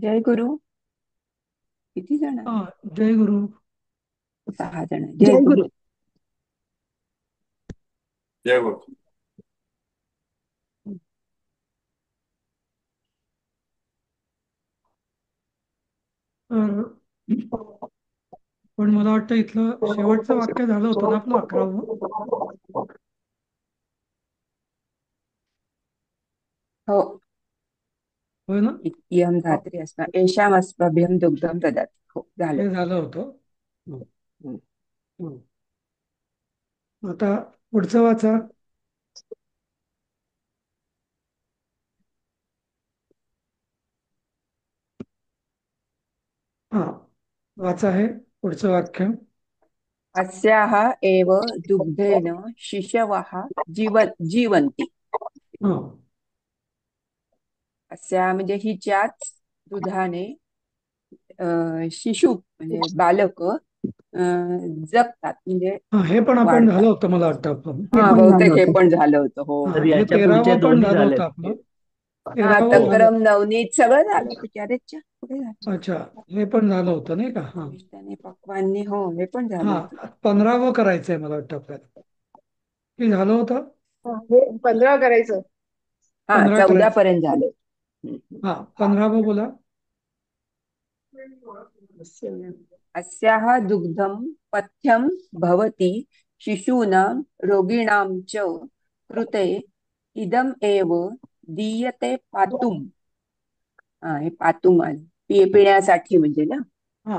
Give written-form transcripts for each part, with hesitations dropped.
जय गुरु. किती जण हा. आहे? जय गुरु. 6 जण. जय जय गुरु. गुरु. जय गुरु. तर पण मला वाटतं इथलं शेवटचं वाक्य झालं होतं ना आपलं 11वं. हो. होय ना. इयं धात्री असता येषामस्मभ्यं दुग्धं ददाति. हो, झालं. हे झालं होतं. हं, हं. हं. आता पुढचं वाचा. हा, वाचा आहे पुढचं वाक्य. अस्याः एव दुग्धेन शिशवः जीवन्ति. हा. अस्या म्हणजे हिच्याच दुधाने शिशु म्हणजे बालक जगतात म्हणजे हा, हे पण आपण झालं वाढतात. होतं मला वाटतं आपलं. हे हा, पण झालं बहुतेक हे होतं. पण झालं होतं. हो, हा, हो. हे याच्या पुढचे 13वं पण दोन्ही झालं झालेत. होतं आपलं. हा, 13वं झालं. तक्रम नवनीत सगळं झालं होतं. कॅरेटच्या पुढे झालं. अच्छा, हे पण झालं होतं नाही का. हा. निष्ठाने पक्वांनी, हो, हे पण झालं हा, होतं. 15वं करायचंय मला वाटतं आपल्याला. हे झालं होतं. हे 15 करायचं. हा, 15 14 करायचं. पर्यंत झालं. हम्म, हम्म. हा, 15वं बोला. अस्याः दुग्धं पथ्यं भवति शिशूनां रोगिणां च कृते इदम् एव दीयते पातुम्. हा, हे पातुम आलं. पिण्यासाठी म्हणजे ना. हा.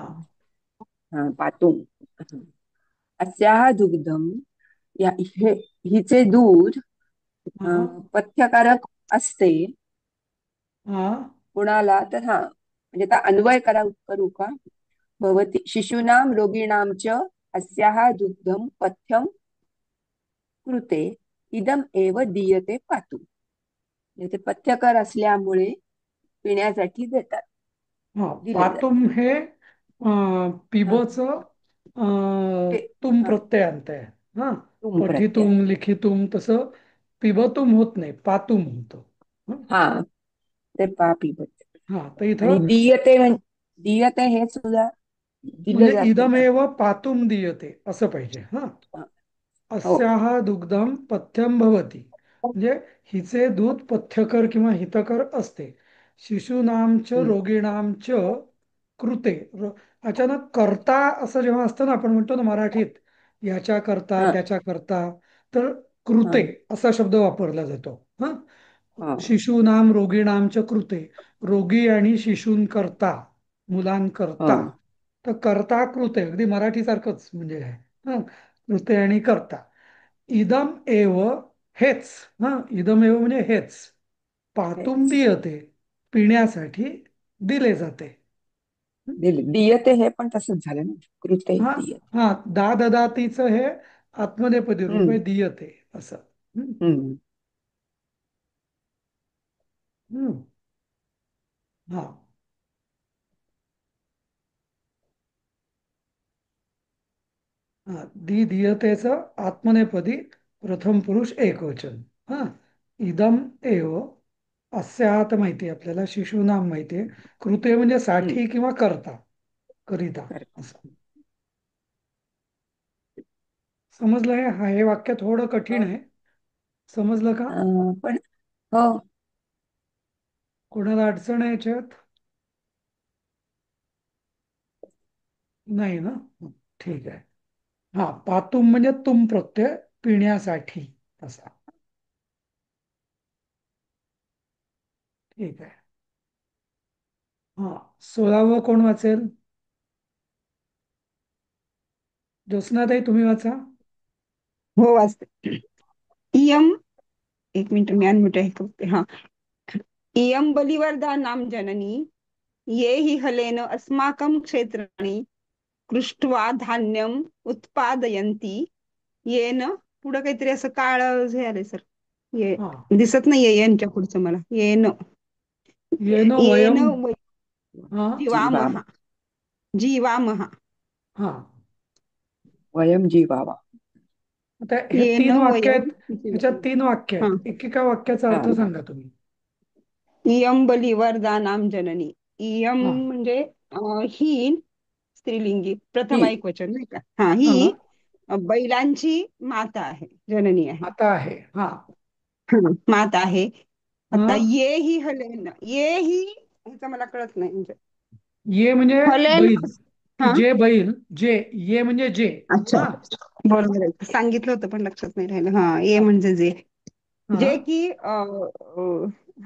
हा, पातुम. अस्याः दुग्धम, हिचे दूध हा. पथ्यकारक असते. हा. कुणाला तर, हा म्हणजे आता अन्वय करू का? भवती शिशूनां रोगिणां च अस्याः दुग्धं पथ्यं कृते इदम एव दीयते पातुम. म्हणजे ते पथ्यकर असल्यामुळे पिण्यासाठी देतात, हा, दिले जाते. पातुम हे हा, पिबोचं तुम हा, प्रत्यय आणतंय. हा. तुम प्रत्यय. पठितुम लिखितुम तसं पिबतुम होत नाही, पातुम होतं. हं? हा, ते पापी बद्दल. हा, तर आणि इथं दीयते दीयते हे सुद्धा दिलं म्हणजे जाते ना. इदमेव पातुम दीयते असं पाहिजे. हा. हा, हो. अस्याहा दुग्धम पथ्यम भवती म्हणजे हिचे दूध पथ्यकर किंवा हितकर असते. शिशूनामच हम्म, रोगिणामच कृते. अचानक करता असं जेव्हा असतं ना, आपण म्हणतो ना मराठीत याच्या करता हा, त्याच्या करता, तर हा, कृते असा शब्द वापरला जातो. हा. हा, शिशूनाम रोगिणामच कृते, रोगी आणि शिशूंकरता, हा, मुलांकरता. तर कर्ता कृते अगदी मराठीसारखंच म्हणजे आहे. हा, कृते आणि कर्ता. इदम एव हेच. हा, इदम एव म्हणजे हेच पातुम हेच. दीयते पिण्यासाठी दिले जाते. दीयते हे पण तसंच झालं ना. कृते हा. दीयते. हा, ददातीचं हे आत्मनेपदी रूप आहे हम्म, दीयते असं. हम्म. हम्म. हम्म. हा. हा, दीयतेचं आत्मनेपदी प्रथम पुरुष एकवचन. हा. इदम एव अस्यात माहिती आहे आपल्याला, शिशूनाम माहिती आहे, कृते म्हणजे हम्म. साठी किंवा करता, करिता करता. असं. समजलं हे वाक्य थोडं कठीण आहे. समजलं का? पण हो. कोणाला अडचण आहे याच्यात? नाही ना. ठीक आहे. हा, पातुम म्हणजे तुम प्रत्यय पिण्यासाठी असा. ठीक आहे. हा, 16वं कोण वाचेल? ज्योत्स्नाताई तुम्ही वाचा. हो, वाचते. इयम, एक मिनिट मी अनम्यूट आहे करते. हा. इयम बलिवर्धा नाम जननी ये हि हलेन अस्माकं क्षेत्राणि कृष्ट्वा धान्यम उत्पादयन्ती येन. पुढं काहीतरी असं काळ हे आलंय सर. ये हा, दिसत नाहीये यांच्या पुढचं मला. येन येन येन वयम. हा. जीवाम. जीवामहा. जीवामहा. हा. वयम जीवावा. आता हे येन 3 वाक्य वयम आहेत. ह्याच्यात जीवामः. 3 वाक्य हा. आहेत. एकेका वाक्याचा हा, अर्थ सांगा तुम्ही. इयं बलिवर्धा नाम जननी. इयम हा म्हणजे ही स्त्रीलिंगी प्रथमा ही एकवचन नाही का? हा, हा ही बैलांची माता आहे, जननी आहे. आता आहे. हा माता आहे. हा आता ये ही हलेन, ये ही ह्याचं मला कळत नाही म्हणजे ये म्हणजे हलेन. बैल, की हा, जे बैल, जे ये म्हणजे जे. अच्छा, हा बरोबर आहे, सांगितलं होतं पण लक्षात नाही राहिलं. हा, ये म्हणजे जे, हा जे की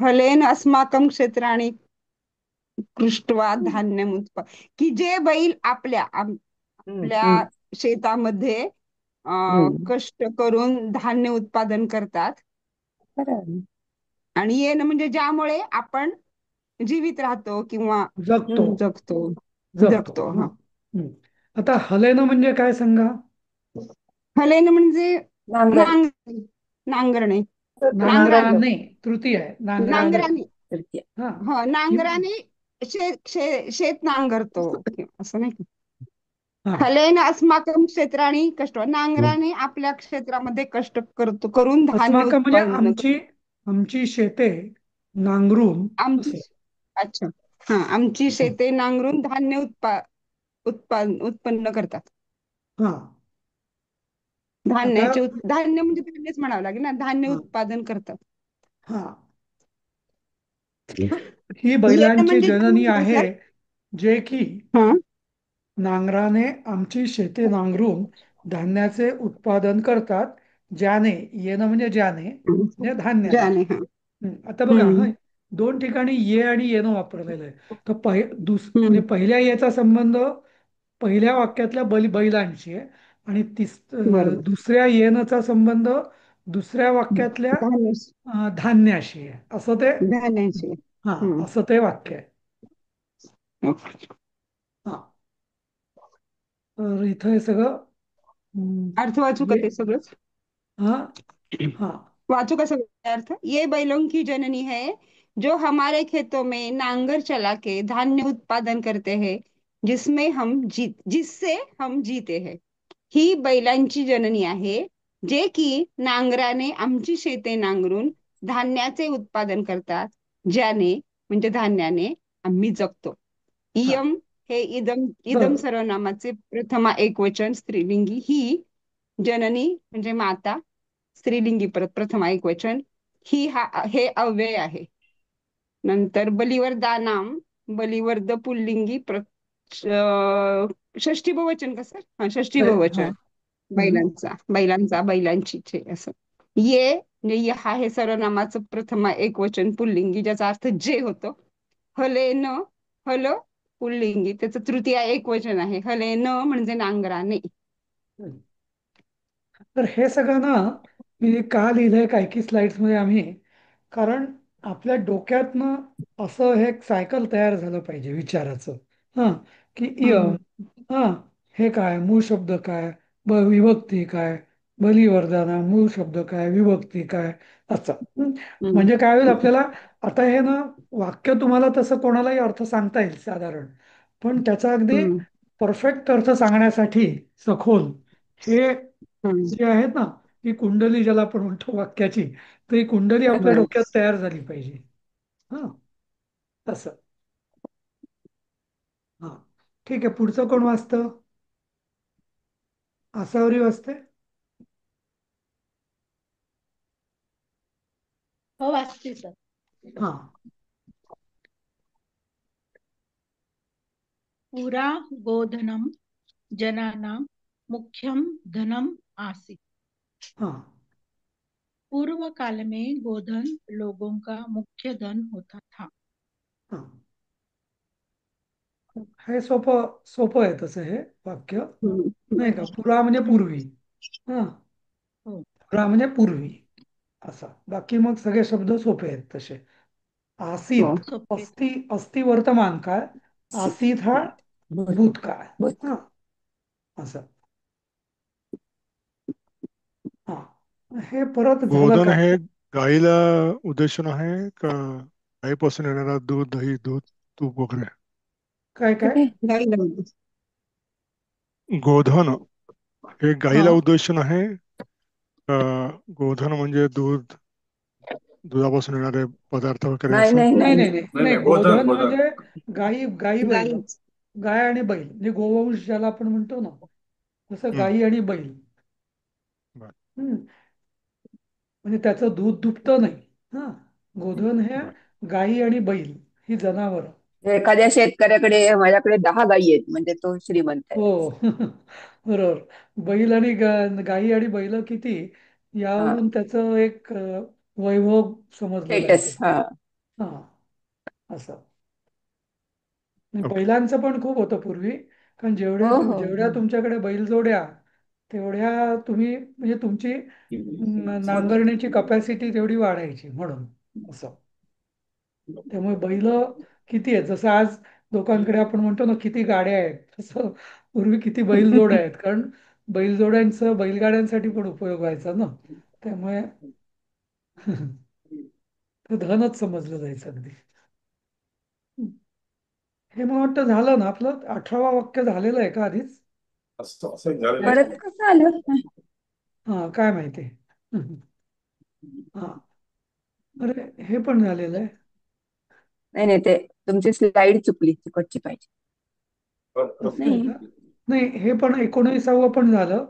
हलेन अस्माकं क्षेत्राणि पृष्ठवा धान्यम की जे बैल हम्म आपल्या हम्म शेतामध्ये हम्म कष्ट करून धान्य उत्पादन करतात. बरं. आणि येणं म्हणजे ज्यामुळे आपण जीवित राहतो किंवा जगतो. जगतो. जगतो. जगतो, हा हा. आता हलेनं म्हणजे काय सांगा? हलेन म्हणजे नांगर नांगरणे. नांगरणे. नांगराने. नांगराने, तृतीय आहे, नांगराने. नांगराने. तृतीय. हा ह, कि नांगराने शेत नांगरतो असं नाही का? हा हलेन अस्माकं क्षेत्राणी कष्ट, नांगराने आपल्या क्षेत्रामध्ये कष्ट करून धान्य अस्माकं म्हणजे उत्पन्न आमची, आमची शेते नांगरून आमची, असं. अच्छा, हा, आमची शेते नांगरून धान्य उत्पन्न करतात. हा आता धान्य म्हणजे धान्यच म्हणावं लागेल ना, धान्य हा उत्पादन करतात. हा ही येणं बैलांची म्हणजे जननी जन्म का आहे, सर? जे की हा, नांगराने आमची शेते नांगरून धान्याचे उत्पादन करतात. ज्याने, येणं म्हणजे ज्याने, म्हणजे धान्याने. ज्याने, हा. आता बघा, हा हम्म, दोन ठिकाणी ये आणि येणं वापरलेलं आहे. तर म्हणजे हम्म, पहिल्या येचा संबंध पहिल्या वाक्यातल्या बैलांशी आहे, आणि बरोबर. दुसऱ्या येणचा संबंध दुसऱ्या वाक्यातल्या धान्य, धान्याशी आहे. असं ते, धान्याचे. हा हम्म, असं ते वाक्य आहे. ओके. हा तर इथं हे सगळं अर्थ वाचू का ये, ते सगळंच? हा हा वाचू का सगळं अर्थ? ये बैलों की जननी है जो हमारे खेतों में नांगर चला के धान्य उत्पादन करते हैं, जिससे हम जीते हैं. ही बैलांची जननी आहे, जे की नांगराने आमची शेते नांगरून धान्याचे उत्पादन करतात, ज्याने म्हणजे धान्याने आम्ही जगतो. हा इयम हे इदम बर इदम सर्वनामाचे प्रथमा एकवचन स्त्रीलिंगी. ही जननी म्हणजे माता, स्त्रीलिंगी परत प्रथमा एकवचन. हे अव्यय आहे. नंतर बलिवर्दानाम, बलिवर्द पुल्लिंगी षष्ठी बहुवचन का सर? हा, षष्ठी हा बहुवचन. बैलांचा बैलांची चे असं. ये म्हणजे हा हे सर्वनामाचं प्रथमा एकवचन पुल्लिंगी, ज्याचा अर्थ जे होतो. हले न, हल पुल्लिंगी त्याचं तृतीय एकवचन आहे. हले न म्हणजे नांगराने. तर हे सगळं ना मी का लिहिलंय काय की स्लाइड्स मध्ये आम्ही, कारण आपल्या डोक्यातनं असं हे एक सायकल तयार झालं पाहिजे विचाराचं. हा की हम्म, इयम, हा हे काय, मूळ शब्द काय, विभक्ती काय, बलिवर्धना मूळ शब्द काय, विभक्ती काय, असं. हम्म, म्हणजे काय होईल आपल्याला, आता हे ना वाक्य तुम्हाला तसं कोणालाही अर्थ सांगता येईल साधारण, पण त्याचा अगदी हम्म, परफेक्ट अर्थ सांगण्यासाठी सखोल हे हम्म. जे आहेत ना, ही कुंडली ज्याला आपण म्हणतो वाक्याची, तर ही कुंडली आपल्या बरोबर. डोक्यात तयार झाली पाहिजे. हा तसं. हा ठीक आहे, पुढचं कोण वाचतं? आसावरी वाचते? हो, वाचते सर. हा पुरा गोधनम जनानां मुख्यम धनम आसीत. हा पूर्व काल में गोधन लोगों का मुख्य धन होता था. हा हे सोपं सोपं आहे तसं हे वाक्य, हम्म, नाही का? पुरा म्हणजे पूर्वी. हा हो, पुरा म्हणजे पूर्वी असा. बाकी मग सगळे शब्द सोपे आहेत तसे. हो. आसीत, सोपे. अस्ति वर्तमान काळ, आसीत हा भूत भूतकाळ. भूत हा असं. हा हे परत झालं गोधन काय? हे गाईला उद्देशून आहे का? गाईपासून येणारा दूध, दही, दूध, तूप वगैरे. काय काय? कुठे गाईला म्हणतात. गोधन हे हा गाईला उद्देशून आहे का? गोधन म्हणजे दूध, दुधापासून येणारे पदार्थ वगैरे नाही असं? नाही नाही नाही नाही नाही नाही नाही नाही, गोधन गोधन गोधन. म्हणजे गाई गाई बैल, गाईच. गाय आणि बैल म्हणजे गोवंश ज्याला आपण म्हणतो ना, तसं हम्म. गाई आणि बैल. बर. हम्म. म्हणजे त्याचं दूध दुभतं नाही. हा, गोधन हे बर. गाई आणि बैल ही जनावर. एखाद्या शेतकऱ्याकडे माझ्याकडे 10 गायी आहेत म्हणजे तो श्रीमंत आहे. हो. बरोबर. बैल आणि गाई आणि बैल किती हा, यावरून त्याचं एक वैभव समजलं जायचं. स्टेटस. हा. हा, असं. आणि ओके. बैलांचं पण खूप होतं पूर्वी, कारण हो हो. जेवढ्या तुमच्याकडे बैलजोड्या तेवढ्या तुम्ही म्हणजे तुमची नांगरण्याची कपॅसिटी तेवढी वाढायची म्हणून असं. त्यामुळे बैल किती आहेत, जसं आज लोकांकडे आपण म्हणतो ना किती गाड्या आहेत, तसं पूर्वी किती बैलजोड्या आहेत, कारण बैलजोड्यांचं बैलगाड्यांसाठी पण उपयोग व्हायचा ना. त्यामुळे ते धनच समजलं जायचं अगदी. हे मला वाटतं झालं ना आपलं 18वा वाक्य झालेलं आहे का आधीच? असं असं झालेलं परत आहे. कसं आलं? हा, काय माहिती. हा, अरे हे पण झालेलं आहे. नाही नाही, ते तुमची स्लाइड चुकली, तिकडची पाहिजे. असं आहे नाही. का? नाही, हे पण 19वं पण झालं.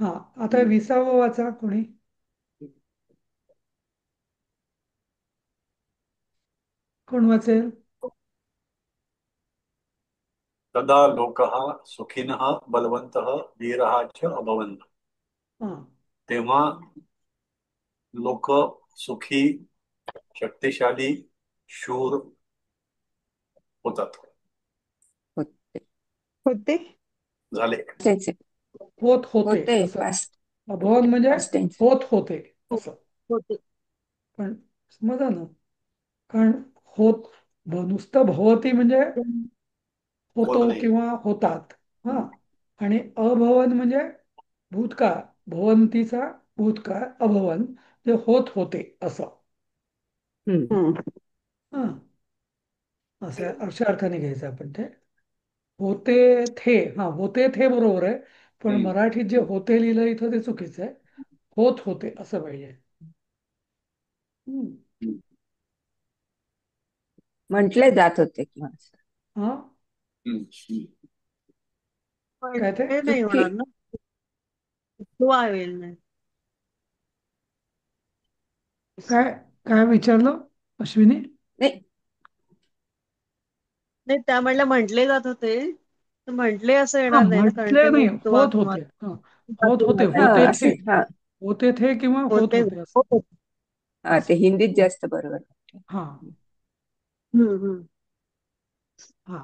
हा, आता 20वं वाचा कोणी. कोण वाचेल? तदा लोकः सुखिनः बलवन्तः वीरः च अभवन्. हा, तेव्हा लोक सुखी, शक्तिशाली, शूर होतात, होते. होते. झाले. तेच आहे. होत होते होते असं. पास्ट. अभवन म्हणजे पास्ट टेन्स. होत होते हो- असं. होते. पण समजा ना, कारण होत नुसतं भवती म्हणजे होत होतो नाही. किंवा होतात. हा, आणि अभवन म्हणजे भूतकाळ, भवंतीचा भूतकाळ अभवन जे होत होते असं. हम्म. हम्म. हा, असं अशा अर्थाने घ्यायचं आपण ते. होते थे, हा होते थे बरोबर आहे, पण हम्म. मराठीत जे होते लिहिलं इथं ते चुकीचं आहे. होत होते असं पाहिजे. हम्म. म्हटले जात होते किंवा असं. हा, हम्म. पण काय ते हे नाही चुटकी. होणार ना, किंवा होईल नाही. काय काय विचारलं अश्विनी? नाही. नाही, त्या म्हणल्या म्हटले जात होते, तर म्हटले असं हा, येणार नाही ना, कारण म्हटले ते नाही, हुक्तवा होत किंवा होते. हा, होत होते, हा होते थे, असं. हा. होते थे किंवा होत होते. होते असं. हो. हा, ते असं. हिंदीत जास्त बरोबर वाटतं. हा, हम्म. हा,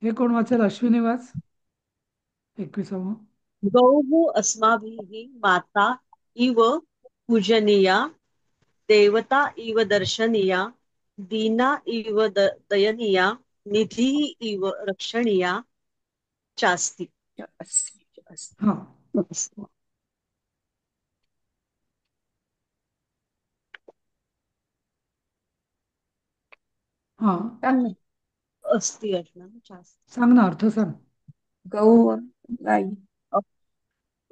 हे कोण वाचेल? अश्विनी वाच 21वा. गौः अस्माभिः माता इव पूजनीया, देवता इव दर्शनीया, दीना इव दयनीया, निधिः इव रक्षणीया चास्ति. जास्त, जास्त. हा, हा, सांग ना. अस्ति असणार ना, चास्ति. सांग ना, अर्थ सांग. गहू, गाई,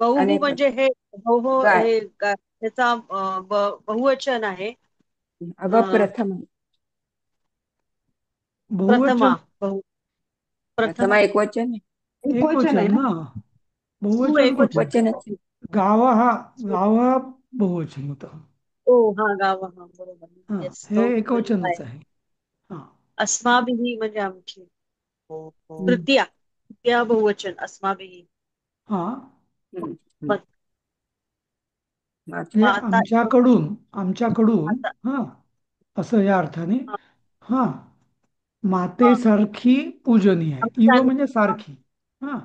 गौः अनेक म्हणजे हे गौः गाय. हे त्याचा बहुवचन आहे. अगं अं, प्रथम. प्रथमा. बहुवचन प्रथमा प्रथमा एक वचन आहे. एक एकवचन आहे वचन ना. ना, तू बहुवचन एक कुठलं? वचनच आहे. गाव हा बहुवचन होतं. ओ हा, गाव, हा बरोबर. हा, येस, हे तो आहे. एकवचनच आहे. हा, अस्माभिः म्हणजे आमची. तृतीया, तृतीया बहुवचन अस्माभिः. हा, हम्म. हम्म. मग म्हणजे माता. माता आमच्याकडून माता. हा, असं या अर्थाने. हा, हा, हा. मातेसारखी पूजनीय आहे. इव आमच्या- म्हणजे सारखी. हा,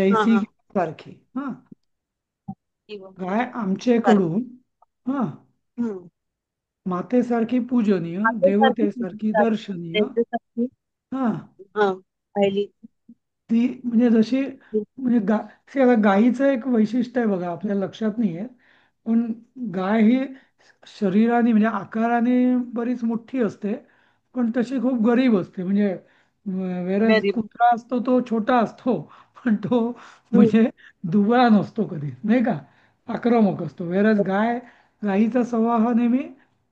हा जैसी हा सारखी. हा, इव. काय सारखं. आमचेकडून. हा, हम्म. मातेसारखी पूजनीय, मातेसारखी देवतेसारखी पूजनीय, दर्शनीय. त्यांच्यासारखी. हा, हा, पहिली. ती म्हणजे जशी म्हणजे आता गायीचं एक वैशिष्ट्य आहे बघा, आपल्या लक्षात नाही आहे, पण गाय ही शरीराने म्हणजे आकाराने बरीच मोठी असते, पण तशी खूप गरीब असते. म्हणजे वेरज गरीब. कुत्रा असतो तो छोटा असतो, पण तो हम्म. म्हणजे दुबळा नसतो कधी, नाही का, आक्रमक असतो. वेरज गायीचा स्वभाव हा नेहमी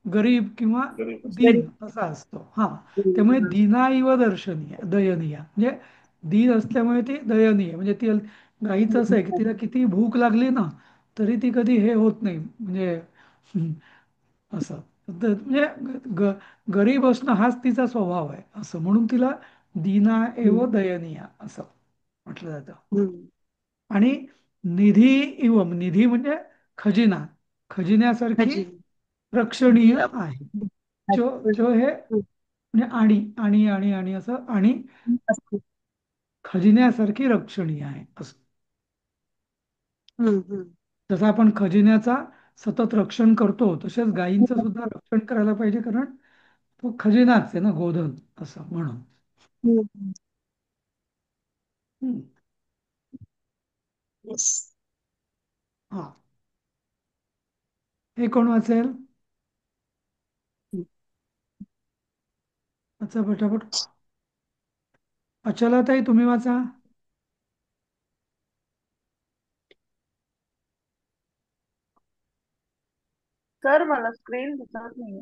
गरीब किंवा गरीब असतो. दीन असा असतो. हा, त्यामुळे दीना इव दर्शनीय दयनीय म्हणजे दीन असल्यामुळे ती दयनीय म्हणजे ती गाईचं असं आहे की तिला किती भूक लागली ना तरी ती कधी हे होत नाही म्हणजे असं म्हणजे गरीब असणं हाच तिचा स्वभाव आहे असं म्हणून तिला दीना एव दयनीय असं म्हटलं जातं. आणि निधी इवम निधी म्हणजे खजिना खजिन्यासारखी रक्षणीय आहे. जो जो हे म्हणजे आणि असं आणि खजिन्यासारखी रक्षणीय आहे असं. जसं आपण खजिन्याचा सतत रक्षण करतो तसेच गायींचं सुद्धा रक्षण करायला पाहिजे कारण तो खजिनाच आहे ना गोधन असं म्हणून. हम्म. हा, हे कोण वाचेल? वाचा पटापट. अचलाताई तुम्ही वाचा. सर मला स्क्रीन दिसत नाही.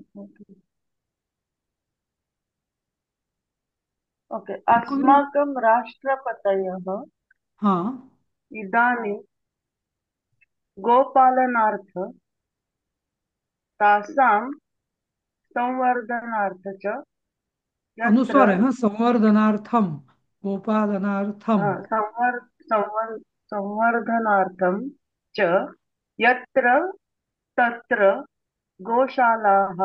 ओके. अस्माकं राष्ट्रपतयः हा इदानीं गोपालनार्थ तासां संवर्धनार्थ च यत्र अनुस्वार आहे ना संवर्धनार्थम गोपालनार्थम. संवर् संवर् संवर्धनार्थं च यत्र तत्र गोशालाः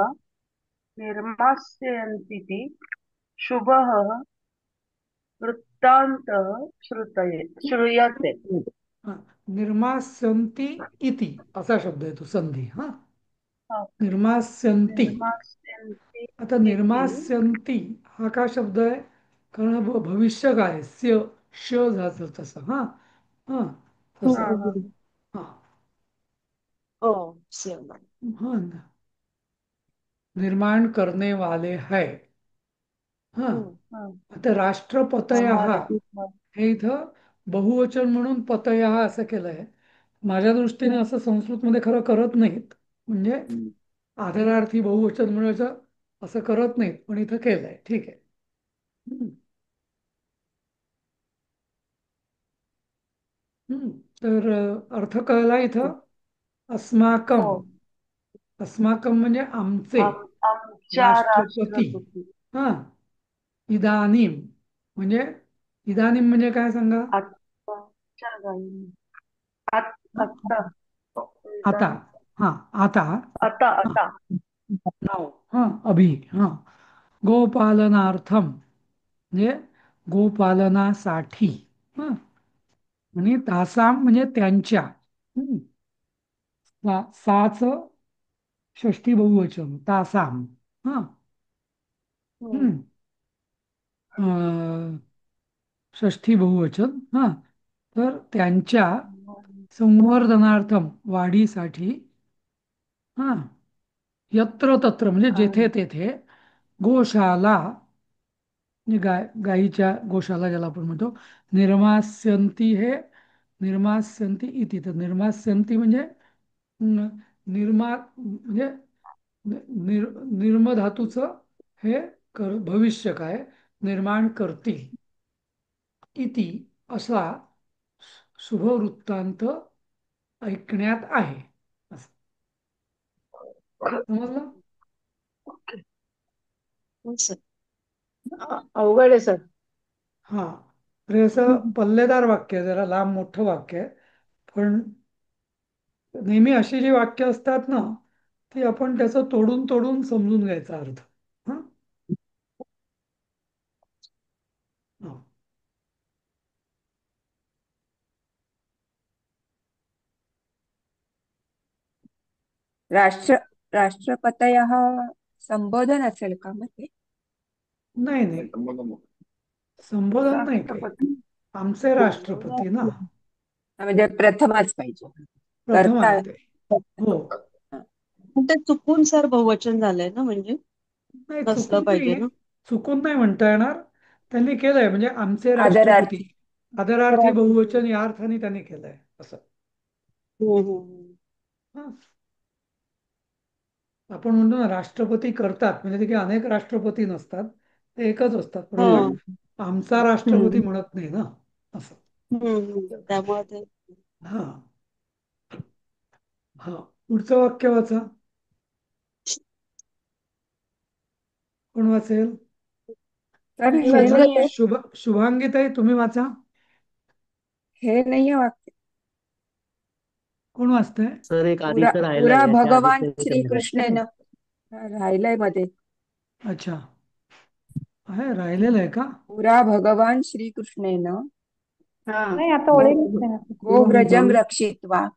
निर्मास्यन्तीति शुभः वृत्तान्तः श्रूयते. हा, निर्मास्यन्ति इति असा शब्द येतो संधी. हा, निर्मास्यन्ति. निर्मास्यन्ति आता इति निर्मास्यन्ति हा का शब्द आहे कारण भविष्य काय स्य श झालं तसं. हा हा तसं. हा हा निर्माण करने वाले है. हा, आता राष्ट्रपतय हे इथं बहुवचन म्हणून पतय असं केलंय. माझ्या दृष्टीने असं संस्कृतमध्ये खरं करत नाहीत म्हणजे आदरार्थी बहुवचन म्हणायचं असं करत नाहीत पण इथं केलंय. ठीक आहे. हम्म. तर अर्थ कळला इथं. अस्माकम अस्माकम म्हणजे आमचे आमच्या राष्ट्रपती. राष्ट्रपती हा, इदानीम म्हणजे इदानीम म्हणजे काय सांगा? आत्ताच्या गायी हा? आत्ता आता. हा आता. आता हा, आता नाव. हा अभि. हा, गोपालनार्थम म्हणजे गोपालनासाठी. हा, आणि तासाम म्हणजे त्यांच्या. हम्म. साच षष्ठी बहुवचन तासाम. हा. हम्म. अं, षष्ठी बहुवचन. हा, तर त्यांच्या संवर्धनार्थम वाढीसाठी. हा, यत्र तत्र म्हणजे जेथे तेथे गोशाला म्हणजे गायीच्या गोशाला ज्याला आपण म्हणतो. निर्मास्यंती हे निर्मास्यंती इति तर निर्मास्यंती म्हणजे निर्मा म्हणजे निर्म धातूचं हे भविष्य काय निर्माण करतील इति असा शुभवृत्तांत ऐकण्यात आहे. असं समजलं? अवघड आहे सर. हा, तर हे असं पल्लेदार वाक्य आहे जरा लांब मोठं वाक्य आहे पण नेहमी अशी जी वाक्य असतात ना ती आपण त्याचं तोडून तोडून समजून घ्यायचा अर्थ. हा, हा. राष्ट्रपतयः संबोधन असेल का मग ते? नाही नाही संबोधन नाही काही. राष्ट्रपती आमचे राष्ट्रपती ना म्हणजे प्रथमच पाहिजे. प्रथम करता आहे ते. हो, पण ते चुकून सर बहुवचन झालंय ना म्हणजे नाही नसलं पाहिजे ना. चुकून नाही म्हणता येणार. त्यांनी केलंय म्हणजे आमचे राष्ट्रपती आदरार्थी. आदरार्थी बहुवचन या अर्थाने त्यांनी केलंय असं. हम्म. हा. आपण म्हणतो ना राष्ट्रपती करतात म्हणजे ते काही अनेक राष्ट्रपती नसतात, ते एकच असतात, पण हा आपण आमचा राष्ट्रपती हम्म म्हणत नाही ना, असं. त्यामुळे ते हा. हा, पुढचं वाक्य वाचा. कोण वाचेल? तर मी हे वाचू का नाही ते? आहे, शुभांगीताई तुम्ही वाचा. हे नाही आहे वाक्य. कोण वाचतंय? सर एक पुरा आधीच पुरा राहिलंय त्या भगवान आधीच श्रीकृष्णेन राहिलंय मध्ये. अच्छा, आहे राहिलेलं आहे का? पुरा भगवान श्रीकृष्णेन हा नाही आता गो ओळी नाही. गोव्रजम रक्षित्वा.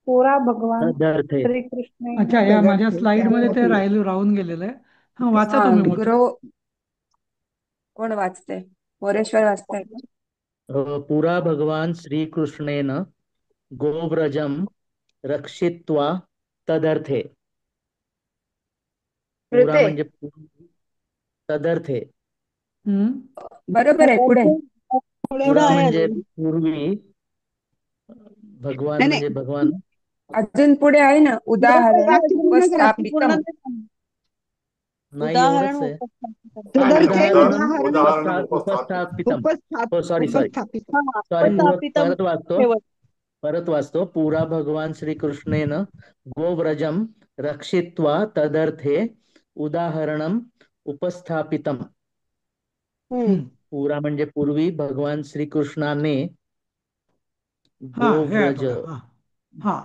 पुरा भगवान तदर्थे. श्रीकृष्ण अच्छा, या माझ्या तदर्थे स्लाइड मध्ये ते राहून गेलेलं आहे. हा, वाचा हा तुम्ही मोठं. कोण वाचते? मोरेश्वर वाचताय का? पुरा भगवान श्रीकृष्णेन गोव्रजम रक्षित्वा तदर्थे. पुरा कृते म्हणजे तदर्थे. बरोबर आहे. पुढे पुढे पुरा आहे म्हणजे अजून. पूर्वी, भगवान नाही म्हणजे नाही, भगवान. अजून पुढे आहे ना, उदाहरण वाक्य पूर्ण करा की. उपस्थापितम. नाही उदाहरण एवढंच आहे. तदर्थे उदाहरण उपस्थापित. उपस्थापितम. हो, सॉरी उपस्थापित. सॉरी, उपस्थापितम परत वाचतो. ठेवत. परत वाचतो. पुरा भगवान श्रीकृष्णेन गोव्रजम रक्षित्वा तदर्थे उदाहरणम उपस्थापितम. पुरा म्हणजे पूर्वी भगवान श्रीकृष्णाने हा, हे आहे गोव्रज. बघा. हा हा,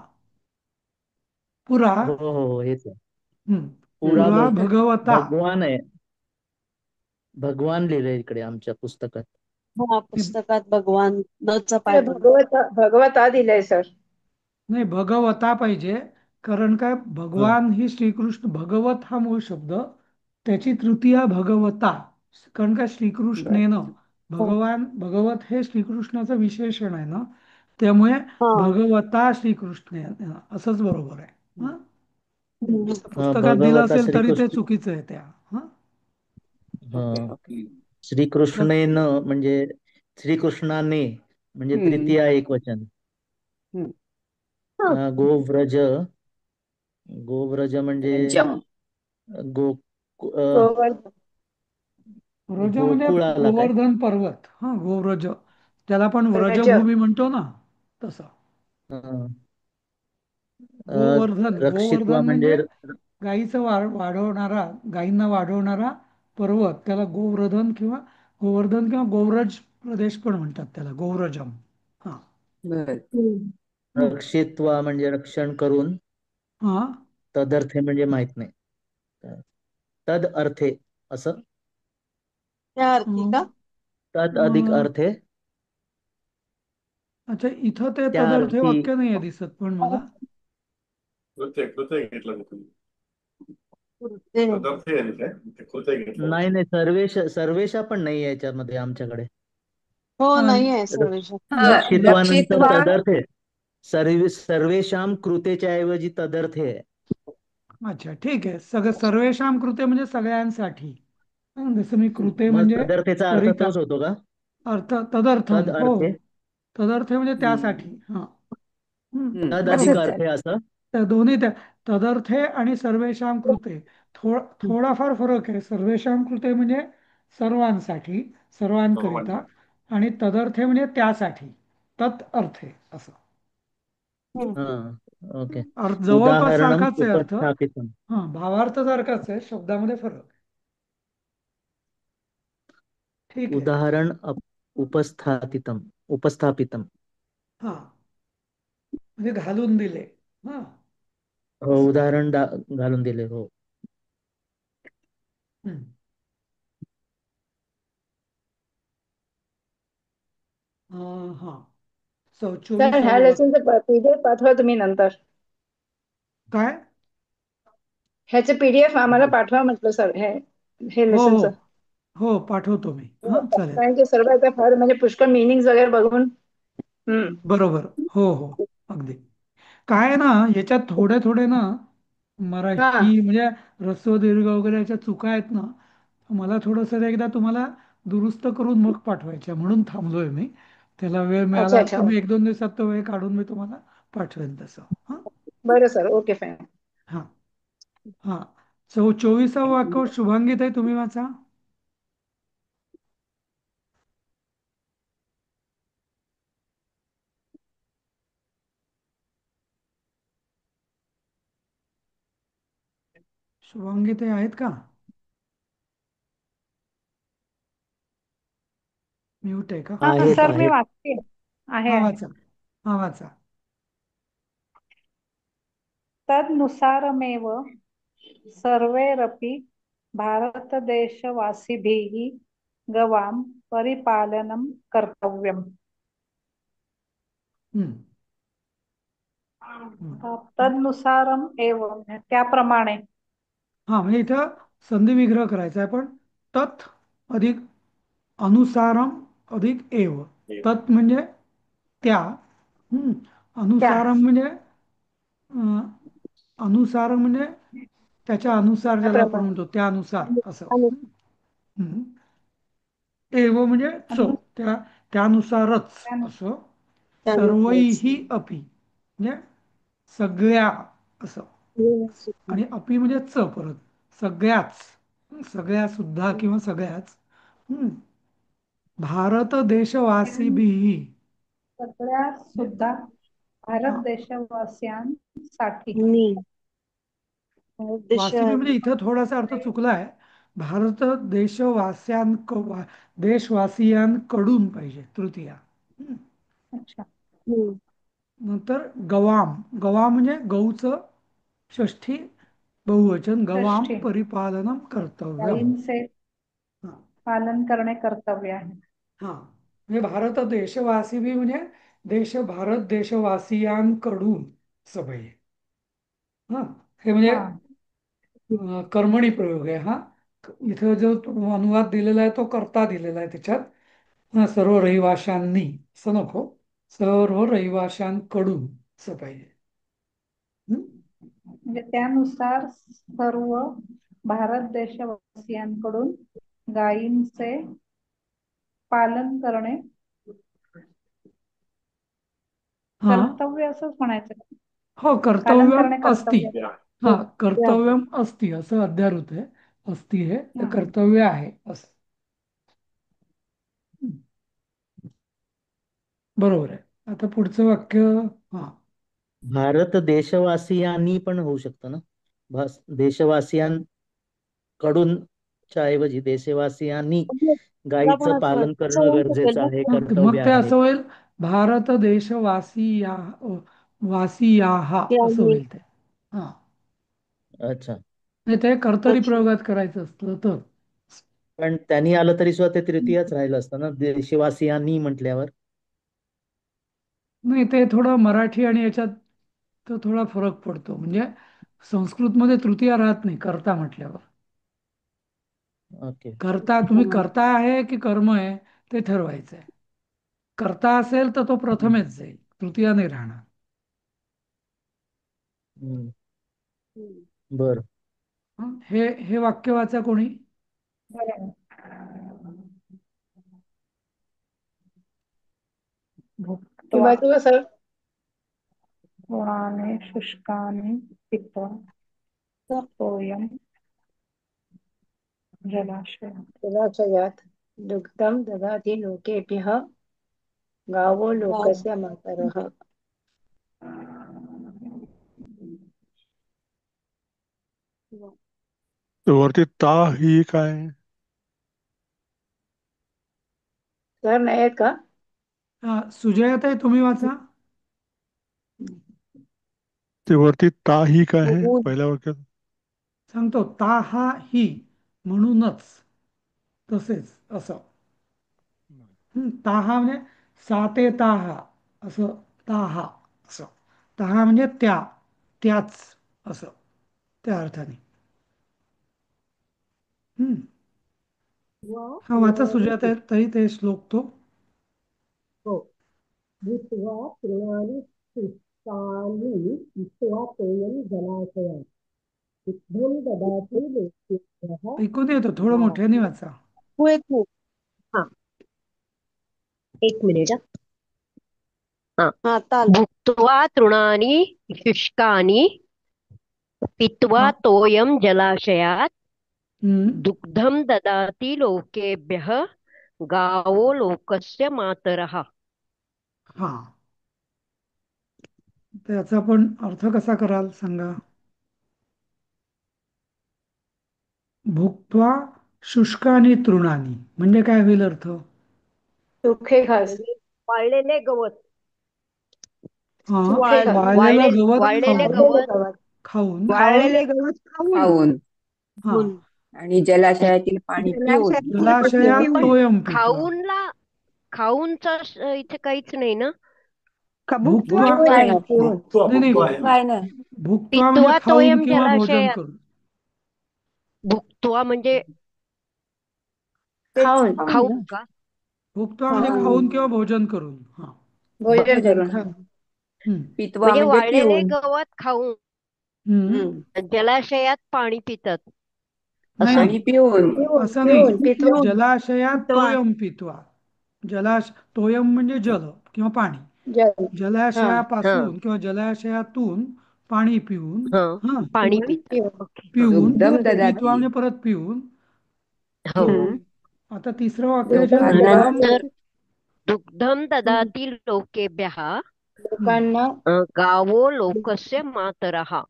पुरा. हो हो हो, हेच आहे. पुरा पुरा भगवता. भगवान आहे. भगवान लिहिलंय इकडे आमच्या पुस्तकात. हा, पुस्तकात भगवान नचा पाय पडला. भगवता दिलंय सर. नाही, भगवता पाहिजे. कारण काय, भगवान ही श्रीकृष्ण, भगवत हा मूळ शब्द, त्याची तृतीया भगवता. कारण काय, श्रीकृष्णेनं, भगवान भगवत हे श्रीकृष्णाचं विशेषण आहे ना, त्यामुळे हा भगवता श्रीकृष्ण असंच बरोबर आहे. हा, पुस्तकात दिलं भगवता असेल तरी ते श्रीकृष्ण. चुकीचं आहे त्या. हा, ओके हा, ओके. श्रीकृष्णेन म्हणजे श्रीकृष्णाने म्हणजे तृतीय एकवचन. गोव्रज. गोव्रज म्हणजे व्रजम. गो व्रज म्हणजे गोकुळाला काय. गोवर्धन पर्वत. हा, गोव्रज, त्याला आपण व्रज. व्रजभूमी म्हणतो ना, तसं. अं, गोवर्धन, रक्षित्वा गोवर्धन म्हणजे म्हणजे गाईचं वाढवणारा, गाईंना वाढवणारा पर्वत, त्याला गोवर्धन किंवा गोव्रज प्रदेश पण म्हणतात त्याला, गोव्रजम. हा बर. रक्षित्वा म्हणजे रक्षण करून. हा, तदर्थे म्हणजे माहित नाही. तद अर्थे असं. त्या अर्थी का? तद अधिक अर्थे. अच्छा, इथं ते त्या तदर्थे अर्थी. वाक्य नाही आहे दिसत पण मला. कृत्य घेतलं तुम्ही. ते पदार्थ आहे काय ते कृत्य घेतलं. नाही नाही, सर्वेशा पण नाही आहे याच्यामध्ये आमच्याकडे. हो, हा, नाही आहे सर्वेश. हा, रक्षित्वानंतर रक्षित्वा. तदर्थे. सर्वेशाम कृतेच्या ऐवजी तदर्थे आहे. अच्छा, ठीक आहे. सर्वेषां कृते म्हणजे सगळ्यांसाठी. जसं मी कृते मग म्हणजे तदर्थेचा अर्थ करिता, तोच होतो का? तदर्थम. तद हो, अर्थे. तदर्थे म्हणजे त्यासाठी. हा, तद अधिक बरोबर. असंच आहे. अर्थे असं. त्या दोन्ही त्या तदर्थे आणि सर्वेषां कृते थोडाफार फरक आहे. सर्वेषां कृते म्हणजे सर्वांसाठी, सर्वांकरिता, आणि तदर्थे म्हणजे त्यासाठी, तत् अर्थे असं. हा, ओके. जवळपास उदाहरणम सारखाच आहे अर्थ. उपस्थापितम. हा, भावार्थ सारखाच आहे, शब्दामध्ये फरक. ठीक आहे. उदाहरण उपस्थापितम. हा, म्हणजे घालून दिले. हा, हो, असं. उदाहरण घालून दिले. हो. हम्म. हा, सर 24वा ह्या वाक्य. लेसनचं पीडीएफ पाठवा तुम्ही नंतर. काय? ह्याचे पीडीएफ आम्हाला पाठवा म्हटलं सर. हे हो हो लेसनचं. हो, पाठवतो मी. हा, चालेल. कारण की सर्व आता फार म्हणजे पुष्कळ मिनिंग वगैरे बघून. बरोबर. हो हो, अगदी. काय आहे ना, याच्यात थोडे थोडे ना हा, मराठी म्हणजे ऱ्हस्व दीर्घ वगैरे याच्या चुका आहेत ना, मला थोडंसं एकदा तुम्हाला दुरुस्त करून मग पाठवायच्या, म्हणून थांबलोय मी. त्याला वेळ अच्छा मिळाला अच्छा. तर मी 1-2 दिवसात तो वेळ काढून मी तुम्हाला पाठवेन तसं. हा बरं सर, ओके फाईन. हा, हा 24वा वाक्य शुभांगीताई तुम्ही वाचा. शुभांगीताई आहेत का? म्यूट आहे का? हा आहेत सर मी आहेत. वाचते. आहे हा आहे. वाचा. हा वाचा. तदनुसारमेव सर्वैरपि भारतदेशवासिभिः गवां परिपालनं कर्तव्यम्. हम्म. हम्म. तदनुसारम एव त्याप्रमाणे. हा म्हणजे इथं संधी विग्रह करायचा आहे पण तत् अधिक अनुसारम अधिक एव. तत् म्हणजे त्या. त्या अनुसारम म्हणजे अं, अनुसारम म्हणजे त्याच्या अनुसार ज्याला आपण त्याप्रमाणे म्हणतो त्यानुसार असं. आणि हम्म. एव म्हणजे अनु- त्यानुसारच त्या- असं. त्यानुसारच सर्वैहि अपि म्हणजे सगळ्या असं. आणि अपि म्हणजे च परत सगळ्याच. सगळ्या सुद्धा किंवा सगळ्याच. हम्म. भारत देशवासीभिः. सगळ्या सुद्धा भारत हा देशवासियांसाठी. मी उद्देश वासिबी म्हणजे इथं थोडासा अर्थ चुकला आहे. भारत देशवासियांकडून पाहिजे तृतीया. अच्छा. नंतर गवाम. गवाम म्हणजे गौचं षष्ठी बहुवचन गवाम षष्ठी परिपालनम कर्तव्यम. गायींचे हा पालन करणे कर्तव्य आहे. हा म्हणजे भारत देशवासी बी म्हणजे भारत देशवासियांकडून असं पाहिजे. हा हे म्हणजे हा कर्मणी प्रयोग आहे हा. इथं जो अनुवाद दिलेला आहे तो कर्ता दिलेला आहे त्याच्यात. सर्व रहिवाशांनी असं नको. सर्व रहिवाशांकडून असं पाहिजे. हम्म? म्हणजे त्यानुसार सर्व भारत देशवासियांकडून गायींचे पालन करणे हा कर्तव्य असंच म्हणायचं का? हो पालन कर्तव्यम करणे अस्ति. कर्तव्य. हा कर्तव्यम अस्ति असं अध्यारोत आहे. अस्ति हे तर कर्तव्य आहे असं. बरोबर आहे. आता पुढचं वाक्य. हा भारत देशवासियांनी पण होऊ शकतं ना. देशवासियांकडून च्या ऐवजी देशवासियांनी तुला पण गायीचं असं पालन तसं करणं होऊ शकेल गरजेचं ना. आहे, मग कर्तव्य ते आहे. असं होईल भारत वासियाहा ते असं आम्ही होईल ते. हा अच्छा. म्हणजे ते कर्तरी अच्छा प्रयोगात करायचं असतं तर. पण त्यांनी आलं तरी सुद्धा ते तृतीयच राहिलं असतं ना देशवासियांनी म्हटल्यावर. नाही ते थोडं मराठी आणि याच्यात तो थोडा फरक पडतो. म्हणजे संस्कृतमध्ये तृतीया राहत नाही कर्ता म्हटल्यावर. ओके. कर्ता तुम्ही कर्ता आहे की कर्म आहे ते ठरवायचं आहे. कर्ता असेल तर तो प्रथमेच जाईल तृतीया नाही राहणार. बर. हे वाक्य वाचा कोणी. मी वाचू का सर? गुणाने शुष्काने पित्वा तोयम जलाशय. जलाशयात दुग्धं ददाति लोकेभ्यः गावो लोकस्य मातरः. तर वरती ता ही काय आहे? सर नाही आहेत का? सुजयाताई तुम्ही वाचा. ते वरती ता ही काय आहे बघून पहिल्या वाक्यात? सांगतो ता हा ही म्हणूनच तसेच असं. ताहा म्हणजे साते ताहा असं. ताहा असं. ताहा म्हणजे त्याच असं त्या अर्थाने. हा वाचा सुजाता ताई ते श्लोक तो. हो. भूत्वा तृणानि शुष्कानि पित्वा तोयं जलाशयात् दुग्धं ददाति लोकेभ्यः ऐकून येतो थोडं मोठ्याने वाचा. हो येत नाही. हा एक मिनिट हा. हा आता आलं. भुक्त्वा तृणानि शुष्कानि पित्वा तोयम जलाशयात हम्म. दुग्धम ददाति लोकेभ्यः गावो लोकस्य मातरः. हा, त्याचा पण अर्थ कसा कराल सांगा. भुक्त्वा शुष्कानि तृणानी म्हणजे काय होईल अर्थ. सुखे घास. वाळलेले गवत. हा, सुखे घास. वाळलेलं गवत वाळलेले खाऊन गवत खाऊन वाळलेले गवत खाऊन खाऊन हा आणि जलाशयातील पाणी पिऊन जलाशयात पण तोयम पित्वा. खाऊनचा इथे काहीच नाही ना. का भुक्त्वा भुक्त्वा काय ना नाही नाही भुक्त्वा आहे ना. काय ना भुक्त्वा म्हणजे पित्वा खाऊन तोयम किंवा भोजन जलाशयात. करून. भुक्त्वा म्हणजे तेच खाऊन खाऊन खाऊन ना. का. भुक्त्वा म्हणजे खाऊन किंवा भोजन करून. हा. भोजन भोजन करून. करून. हम्म. पितवा म्हणजे म्हणजे वाळलेले पिऊन. गवत खाऊन हम्म. जलाशयात पाणी पितात नाही असं. आणि पिऊन असं नाही. पित्वा. जलाशयात पित्वा. तोयम पित्वा. तोयम म्हणजे जल किंवा पाणी. जल. हा. हा जलाशयापासून किंवा जलाशयातून पाणी पिऊन. हा हा, पाणी पिऊन. पितात. ओके. पिऊन दुग्धम पित्वा ददाती म्हणजे परत पिऊन. हो. हम्म. आता तिसरं वाक्य आहे जे लोकांना दुग्धम. नंतर दुग्धम ददाती लोकेभ्यः हम्म. लोकांना गावो लोकस्य मातरः.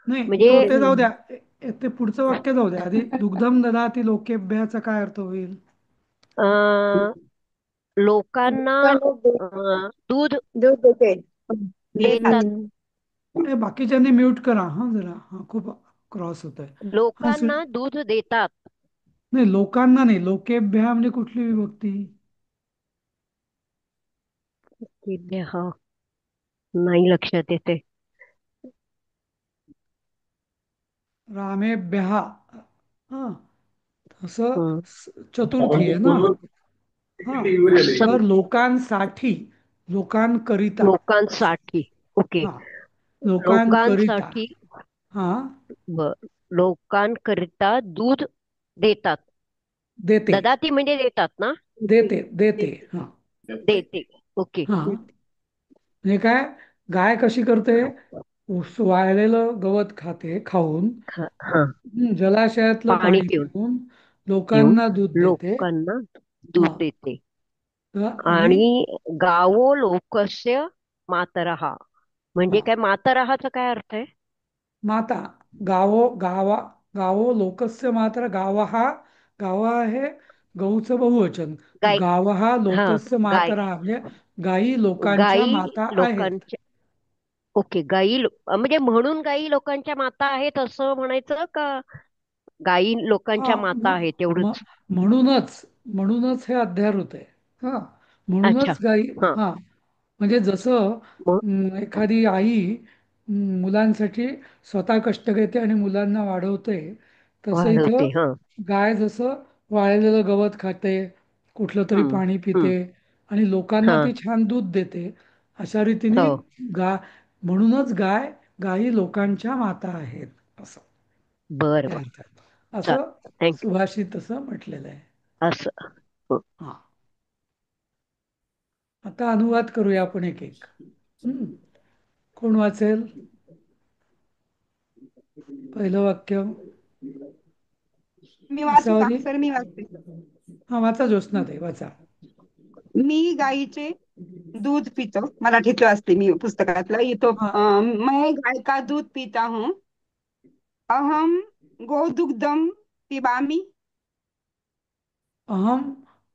नाही म्हणजे ते जाऊ द्या. ते पुढचं वाक्य जाऊ द्या आधी. दुग्धम ददाती लोकेभ्याचा काय अर्थ होईल. अं, लोकांना लोकांना दूध दूध देते. देतात. बाकीच्यांनी म्यूट करा हा जरा. हा, खूप क्रॉस होत आहे. लोकांना दूध देतात. नाही, लोकांना नाही. लोकेभ्या म्हणजे कुठली विभक्ती. लोकेभ्यः नाही लक्षात येते. रामेभ्या. हा, तसं हं. चतुर्थी आहे ना. हा, असं तर लोकांसाठी, लोकांकरिता. लोकांसाठी. ओके. हा, लोकांकरिता. लोकांसाठी हा, लोकांकरिता दूध देतात. देते ददाती म्हणजे देतात ना. देते. हा देते. ओके. हा, म्हणजे काय. गाय कशी करते. वाळलेलं गवत खाऊन. हा. जलाशयातलं पाणी पाणी पिऊन पिऊन पिऊन लोकांना दूध देते. लोकांना हा, दूध देते. आणि आणि गावो लोकस्य मातरः म्हणजे हा, काय. मातरहाचा काय अर्थ आहे. माता. गावो लोकस्य मात्र. गावा आहे गौचं बहुवचन. गाय. गावहा हा, लोकस्य गाय. मातरः म्हणजे गायी लोकांच्या गायी माता आहेत. लोकांच्या. ओके. म्हणजे म्हणून गायी लोकांच्या माता आहेत असं म्हणायचं का. गायी हा, लोकांच्या माता आहेत एवढंच. म्हणूनच हे अध्याय आहे. हा, अच्छा. म्हणूनच गायी. हा. हा, म्हणजे जसं मग एखादी आई मुलांसाठी स्वतः कष्ट घेते आणि मुलांना वाढवते. तसं इथं वाढवते. हा. गाय जसं वाळलेलं गवत खाते, कुठलं तरी हम्म. पाणी हम्म. पिते आणि लोकांना हा. ती छान दूध देते. अशा रीतीने हो. म्हणूनच गायी लोकांच्या माता आहेत असं बर त्या बर. अर्थात. असं चालेल. थँक्यू. सुभाषित तसं म्हटलेलं आहे. असं. हं. हा, आता अनुवाद करूया आपण एक एक. कोण वाचेल पहिलं वाक्य. मी वाचू का आसावरी. सर? मी वाचते. हा, वाचा ज्योत्स्ना ताई वाचा. मी गाईचे दूध पितो. मराठीतलं असते मी पुस्तकातलं इथं. हा, मैं गाय का दूध पीता हूँ. अहम गोदुग्धम पिबामी. अहम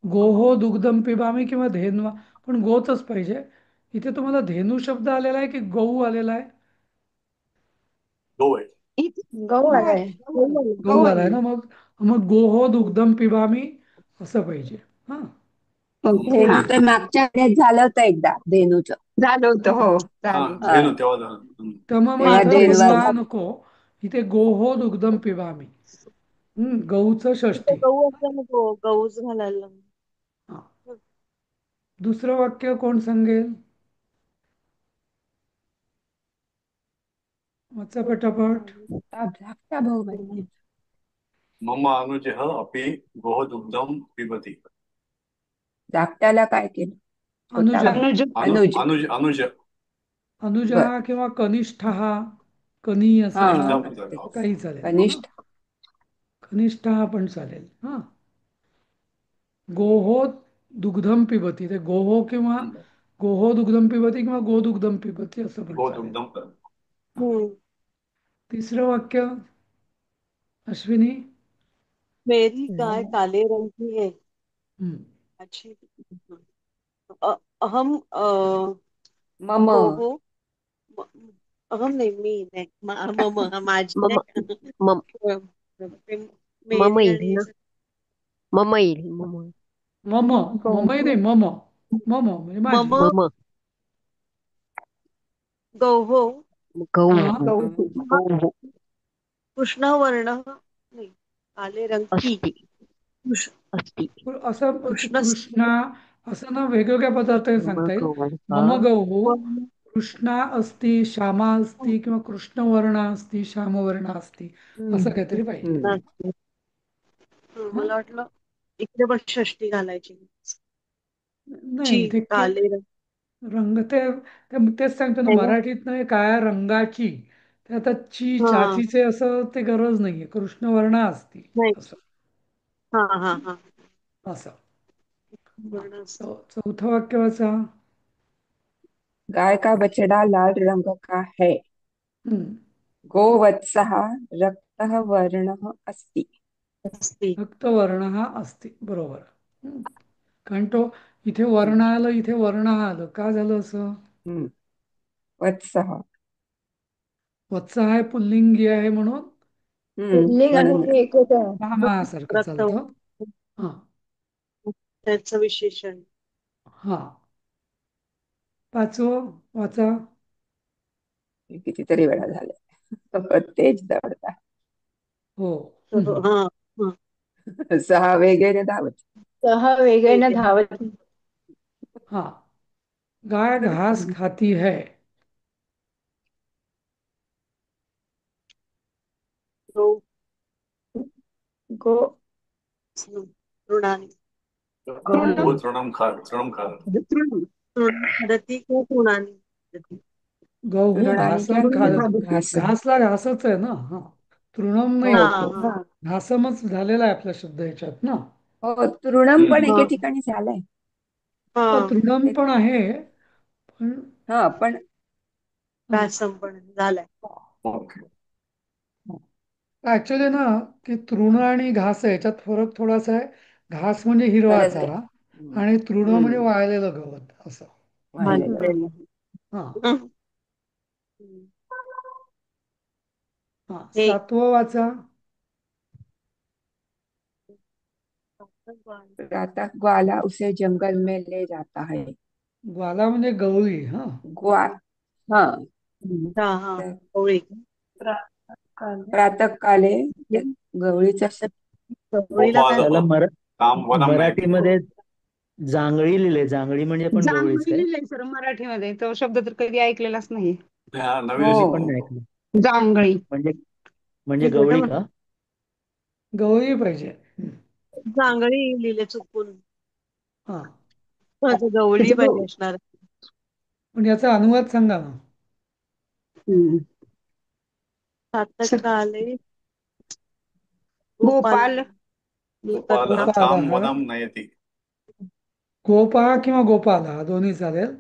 गोहो दुग्धम पिबामी किंवा धेन्वा. पण गोचच पाहिजे. इथे तुम्हाला धेनू शब्द आलेला आहे की गहू आलेला आहे. गो आहे. इथे गहू गहू आलाय. आहे. गहू गहू आलाय आहे. ना. मग गोहो दुग्धम पिबामी असं पाहिजे. हा, हा, धेनू तर मागच्या आठवड्यात झालं होतं एकदा धेनूचं. झालं होतं. हो, हा झालं. हा धेनू तेव्हा झालं. तर मग तेव्हा इथं धेनू पुन्हा नको. इथे गोहो दुग्धम पिबामी. गहूचं तिथे षष्ठी. गहू असल्याने गहूच घालायला लागला. हा, दुसरं वाक्य कोण सांगेल. वाचा पटापट. धाकटा भाऊ पाहिजे. मम अनुजः अपि गोदुग्धं पिबति. धाकट्याला काय केलं. छोटा अनुज भाऊ. अनुज. अनुज अनुज बर. किंवा कनिष्ठ कनी असं हा म्हटलं ते तर काही चालेल हा कनिष्ठ. कनिष्ठ हा पण चालेल हा गोहो दुग्धम पिबती ते गोहो किंवा गोहो दुग्धम पिबती किंवा गोदुग्धम पिबती असं पण चालेल. हा. तिसरं वाक्य अश्विनी. मेरी गाय काले रंग की है. हम्म. अच्छी. अहम मम गोहो अहम नाही मी नाही मम माझी मम नाही मम का? मम मेरी येईल आणि ना. मम येईल मम. मम ममही नाही मम मम म्हणजे माझी. मम मम गौहो हा गहू गहू कृष्ण वर्ण नाही काले रंग की अस्ति कृष्ण अस्ति असं कृष्ण कृष्णा असं ना वेगवेगळ्या पदार्थ सांगता येईल. मम गौः कृष्णा अस्ति श्यामा अस्ति किंवा कृष्णवर्णा अस्ति श्यामवर्णा अस्ति असं काहीतरी पाहिजे. हा? मला वाटलं इकडे पण षष्टी घालायची. ची नाही ते काले रंग रंग तेच सांगतो ना है ना? मराठीत नाही काळ्या रंगाची ते आता हा चाचीचे असं ते गरज नाहीये कृष्णवर्णा असती नाही असं हा हा हा असं. हा. वर्ण असते. चौथं वाक्य वाचा. गाय का बछड़ा लाल रंग का है, हम्म. गोवत्सः रक्तः वर्णः अस्ति. रक्तवर्ण हा असते बरोबर. हम्म. कारण तो इथे वर्ण आलं इथे वर्ण आलं का झालं असं. वत्सः वत्स आहे पुल्लिंगी आहे म्हणून पुल्लिंग आणि म्हणून हे एकच आहे. नामासारखं रक्त चालतं. हा त्याचं विशेषण. हा. पाचवं वाचा. कितीतरी वेळा झाले. तेच दौडता. हो. हा हा. सहा वेगेने धावत. सहा वेगेने धावत. हा. गाय घास खाती है. गो गो तृणानी तृणम खादती किंवा तृणानी गहू तृणानी घासम किंवा घास. घासला घासच आहे ना. हा तृणम हो नाही हो हा घासमच झालेला आहे आपला शब्द याच्यात ना. हो तृणम पण हा एके ठिकाणी झालंय. हो हा तृणम पण आहे पण हा पण घासम पण झालाय. ऍक्च्युली ना की तृण आणि घास आहे याच्यात फरक थोडासा आहे. घास म्हणजे हिरवा गरज आहे. चारा आणि तृण म्हणजे वाळलेलं गवत असं. वाळलेलं. हा हा. हे सातवं वाचा. प्रातः ग्वाला उसे जंगल में ले जाता है. ग्वाला म्हणजे गवळी. हा ग्वा हा हा हा गवळी प्रातः काले गवळीचा गवळीला काय त्याला वनम नयति. मराठीमध्ये जांगळी लिहिले. जांगळी म्हणजे पण गवळीच जांभळी काय. लिहिलंय सर मराठीमध्ये तो शब्द तर कधी ऐकलेलाच नाही. नवीन मी पण नाही ऐकलं. जांभळी म्हणजे म्हणजे ठीक आहे गवळी ना. का. गवळी पाहिजे. जांगळी लिहिले चुकून. हा माझं गवळी पाहिजे असणार. पण याचा अनुवाद सांगा ना. सातकाले गोपाल गोपाल हा वनम नयति. गोपा किंवा गोपाल हा दोन्ही चालेल.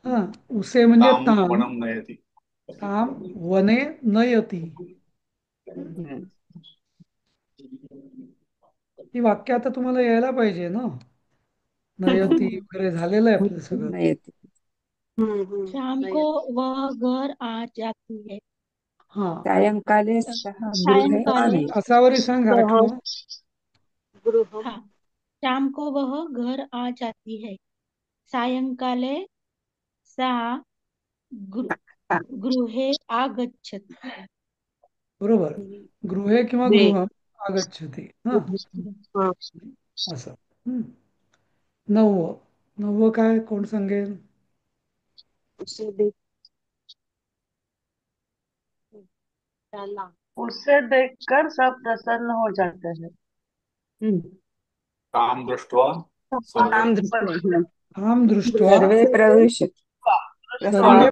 हा उसे म्हणजे ताम. वनम नयति. ताम वने नयती. ही वाक्य आता तुम्हाला यायला पाहिजे ना. नयती वगैरे झालेलं आहे आपलं सगळं. नयति. शाम को वह घर आ जाती है. हा सायंकाले सह गृहे सायंकाले असावरी सांग आठवं. गृहम हाँ शाम को वह घर आ जाती है. सायंकाले सा गृहे आगच्छति. बरोबर. गृहे किंवा दे गृहम आगच्छति. हा हा. असं. नववं नववं काय कोण सांगेल. उसे देख त्याला उसे देखकर सब प्रसन्न हो जाते हैं। ताम दृष्ट्वा सर्वे ताम दृष्ट्वा सर्वे प्रविश सर्वे